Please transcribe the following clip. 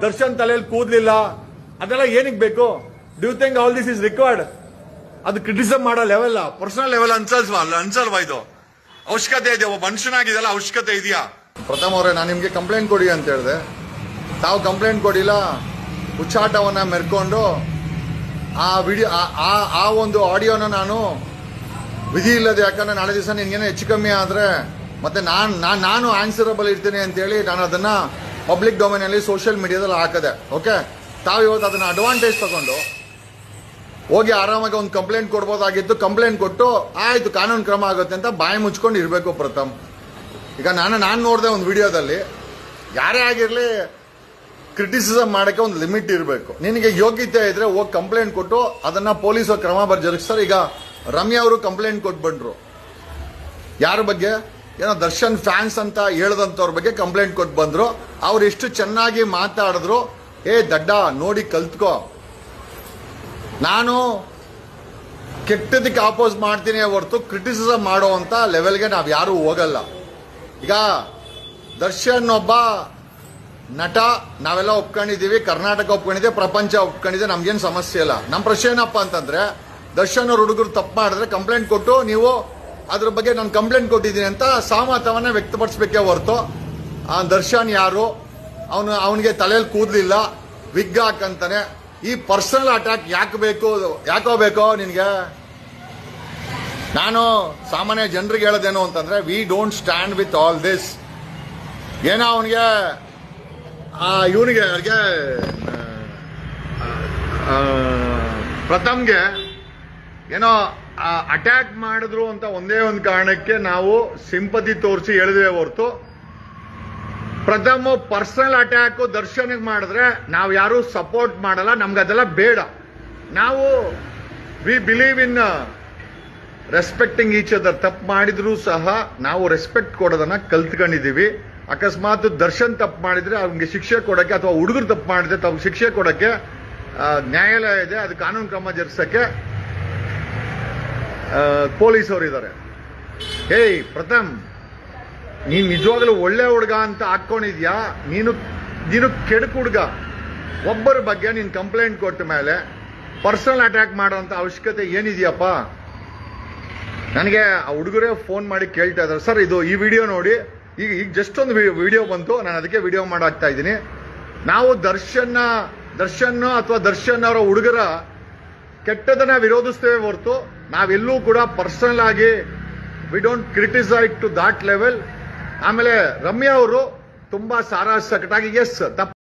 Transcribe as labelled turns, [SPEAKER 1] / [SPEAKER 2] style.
[SPEAKER 1] ದರ್ಶನ್ ತಲೆಯಲ್ಲಿ ಕೂದ್ಲಿಲ್ಲ ಅದೆಲ್ಲ ಏನಕ್ಕೆ ಬೇಕು? Do think all this is required? ಅದು ಕ್ರಿಟಿಸಮ್ ಮಾಡೋ ಲೆವೆಲ್, ಪರ್ಸನಲ್ ಲೆವೆಲ್ ಅನ್ಸಲ್ವಾ ಇದು? ಅವಶ್ಯಕತೆ ಇದೆ, ಒಬ್ಬ ಮನುಷ್ಯನಾಗಿದೆಲ್ಲ ಅವಶ್ಯಕತೆ ಇದೆಯಾ?
[SPEAKER 2] ಪ್ರಥಮ್ ಅವರೇ, ನಾನು ನಿಮ್ಗೆ ಕಂಪ್ಲೇಂಟ್ ಕೊಡಿ ಅಂತ ಹೇಳಿದೆ, ತಾವು ಕಂಪ್ಲೇಂಟ್ ಕೊಡಿಲ್ಲ. ಹುಚ್ಚಾಟವನ್ನ ಮೆರ್ಕೊಂಡು ಆ ವಿಡಿಯೋ ಆ ಒಂದು ಆಡಿಯೋನ ನಾನು ವಿಧಿ ಇಲ್ಲದೆ, ಯಾಕಂದ್ರೆ ನಾಳೆ ದಿವಸ ನಿನ್ಗೇನೋ ಹೆಚ್ಚು ಕಮ್ಮಿ ಆದ್ರೆ ಮತ್ತೆ ನಾನು ಆನ್ಸರಬಲ್ ಇರ್ತೀನಿ ಅಂತೇಳಿ ನಾನು ಅದನ್ನ ಪಬ್ಲಿಕ್ ಡೊಮೈನ್ ಅಲ್ಲಿ ಸೋಷಿಯಲ್ ಮೀಡಿಯಾದಲ್ಲಿ ಹಾಕದೆ. ಓಕೆ, ತಾವು ಇವತ್ತು ಅದನ್ನ ಅಡ್ವಾಂಟೇಜ್ ತಗೊಂಡು ಹೋಗಿ ಆರಾಮಾಗಿ ಒಂದು ಕಂಪ್ಲೇಂಟ್ ಕೊಡ್ಬೋದಾಗಿತ್ತು. ಕಂಪ್ಲೇಂಟ್ ಕೊಟ್ಟು ಆಯ್ತು ಕಾನೂನು ಕ್ರಮ ಆಗುತ್ತೆ ಅಂತ ಬಾಯಿ ಮುಚ್ಕೊಂಡು ಇರಬೇಕು ಪ್ರಥಮ್. ಈಗ ನಾನು ನೋಡಿದೆ ಒಂದು ವಿಡಿಯೋದಲ್ಲಿ, ಯಾರೇ ಆಗಿರ್ಲಿ ಕ್ರಿಟಿಸಿಸಮ್ ಮಾಡಕ್ಕೆ ಒಂದು ಲಿಮಿಟ್ ಇರಬೇಕು. ನಿನಗೆ ಯೋಗ್ಯತೆ ಇದ್ರೆ ಹೋಗಿ ಕಂಪ್ಲೇಂಟ್ ಕೊಟ್ಟು ಅದನ್ನ ಪೊಲೀಸರು ಕ್ರಮ ಜರುಗಿಸ್ತಾರೆ. ಈಗ ರಮ್ಯಾ ಅವರು ಕಂಪ್ಲೇಂಟ್ ಕೊಟ್ಬಿಟ್ರು. ಯಾರ ಬಗ್ಗೆ? ಏನೋ ದರ್ಶನ್ ಫ್ಯಾನ್ಸ್ ಅಂತ ಹೇಳದಂತವ್ರ ಬಗ್ಗೆ ಕಂಪ್ಲೇಂಟ್ ಕೊಟ್ಟು ಬಂದ್ರು. ಅವ್ರು ಎಷ್ಟು ಚೆನ್ನಾಗಿ ಮಾತಾಡಿದ್ರು. ದಡ್ಡ, ನೋಡಿ ಕಲ್ತ್ಕೋ. ನಾನು ಕೆಟ್ಟದಕ್ಕೆ ಆಪೋಸ್ ಮಾಡ್ತೀನಿ ಹೊರತು ಕ್ರಿಟಿಸಿಸಮ್ ಮಾಡುವಂತ ಲೆವೆಲ್ಗೆ ನಾವ್ ಯಾರು ಹೋಗಲ್ಲ. ಈಗ ದರ್ಶನ್ ಒಬ್ಬ ನಟ, ನಾವೆಲ್ಲ ಒಪ್ಕೊಂಡಿದೀವಿ, ಕರ್ನಾಟಕ ಒಪ್ಕೊಂಡಿದೆ, ಪ್ರಪಂಚ ಒಪ್ಕೊಂಡಿದೆ, ನಮ್ಗೇನು ಸಮಸ್ಯೆ ಇಲ್ಲ. ನಮ್ಮ ಪ್ರಶ್ನೆ ಏನಪ್ಪ ಅಂತಂದ್ರೆ, ದರ್ಶನ್ ಅವ್ರ ಹುಡುಗರು ತಪ್ಪು ಮಾಡಿದ್ರೆ ಕಂಪ್ಲೇಂಟ್ ಕೊಟ್ಟು ನೀವು ಅದ್ರ ಬಗ್ಗೆ ನಾನು ಕಂಪ್ಲೇಂಟ್ ಕೊಟ್ಟಿದ್ದೀನಿ ಅಂತ ಸಹಮತವನ್ನ ವ್ಯಕ್ತಪಡಿಸಬೇಕೇ ಹೊರತು ದರ್ಶನ್ ಯಾರು, ಅವನಿಗೆ ತಲೆಯಲ್ಲಿ ಕೂದಲಿಲ್ಲ, ವಿಗ್ ಹಾಕಂತಾನೆ, ಈ ಪರ್ಸನಲ್ ಅಟ್ಯಾಕ್ ಯಾಕೋ ಬೇಕೋ ನಿನ್ಗೆ? ನಾನು ಸಾಮಾನ್ಯ ಜನರಿಗೆ ಹೇಳೋದೇನು ಅಂತಂದ್ರೆ, we don't stand with all this. ಏನೋ ಅವನಿಗೆ ಇವನಿಗೆ ಪ್ರಥಮ್ಗೆ ಏನೋ ಅಟ್ಯಾಕ್ ಮಾಡಿದ್ರು ಅಂತ ಒಂದೇ ಒಂದು ಕಾರಣಕ್ಕೆ ನಾವು ಸಿಂಪತಿ ತೋರಿಸಿ ಹೇಳಿದ್ರೆ ಹೊರತು, ಪ್ರಥಮ್ ಪರ್ಸನಲ್ ಅಟ್ಯಾಕ್ ದರ್ಶನ್ಗೆ ಮಾಡಿದ್ರೆ ನಾವು ಯಾರು ಸಪೋರ್ಟ್ ಮಾಡಲ್ಲ. ನಮ್ಗೆ ಅದೆಲ್ಲ ಬೇಡ. ನಾವು we believe in respecting each other. ತಪ್ಪು ಮಾಡಿದ್ರು ಸಹ ನಾವು ರೆಸ್ಪೆಕ್ಟ್ ಕೊಡೋದನ್ನ ಕಲ್ತ್ಕೊಂಡಿದೀವಿ. ಅಕಸ್ಮಾತ್ ದರ್ಶನ್ ತಪ್ಪು ಮಾಡಿದ್ರೆ ಅವ್ನಿಗೆ ಶಿಕ್ಷೆ ಕೊಡಕ್ಕೆ, ಅಥವಾ ಹುಡುಗರು ತಪ್ಪು ಮಾಡಿದ್ರೆ ತಮ್ಮ ಶಿಕ್ಷೆ ಕೊಡಕ್ಕೆ ನ್ಯಾಯಾಲಯ ಇದೆ. ಅದು ಕಾನೂನು ಕ್ರಮ ಜರುಗಿಸಕ್ಕೆ ಪೊಲೀಸರು ಇದ್ದಾರೆ. ಪ್ರಥಮ್, ನೀನ್ ನಿಜವಾಗ್ಲೂ ಒಳ್ಳೆ ಹುಡುಗ ಅಂತ ಹಾಕೊಂಡಿದ್ಯಾ? ನೀನು ಕೆಡಕ್ ಹುಡುಗ. ಒಬ್ಬರ ಬಗ್ಗೆ ನೀನ್ ಕಂಪ್ಲೇಂಟ್ ಕೊಟ್ಟ ಮೇಲೆ ಪರ್ಸನಲ್ ಅಟ್ಯಾಕ್ ಮಾಡೋಂತ ಅವಶ್ಯಕತೆ ಏನಿದೆಯಪ್ಪ? ನನಗೆ ಆ ಹುಡುಗರೇ ಫೋನ್ ಮಾಡಿ ಕೇಳ್ತಾ ಇದ್ದಾರೆ, ಸರ್ ಇದು ಈ ವಿಡಿಯೋ ನೋಡಿ, ಈಗ ಜಸ್ಟ್ ಒಂದು ವಿಡಿಯೋ ಬಂತು, ನಾನು ಅದಕ್ಕೆ ವಿಡಿಯೋ ಮಾಡಾಕ್ತಾ ಇದ್ದೀನಿ. ನಾವು ದರ್ಶನ್ ಅಥವಾ ದರ್ಶನ್ ಅವರ ಹುಡುಗರ ಕೆಟ್ಟದನ್ನ ವಿರೋಧಿಸ್ತೇವೆ ಹೊರತು ನಾವೆಲ್ಲೂ ಕೂಡ ಪರ್ಸನಲ್ ಆಗಿ we don't criticise to that level. ಆಮೇಲೆ ರಮ್ಯಾ ಅವರು ತುಂಬಾ ಸಾರಾ ಸಕಟಾಗಿ ಎಸ್ ತಪ್ಪು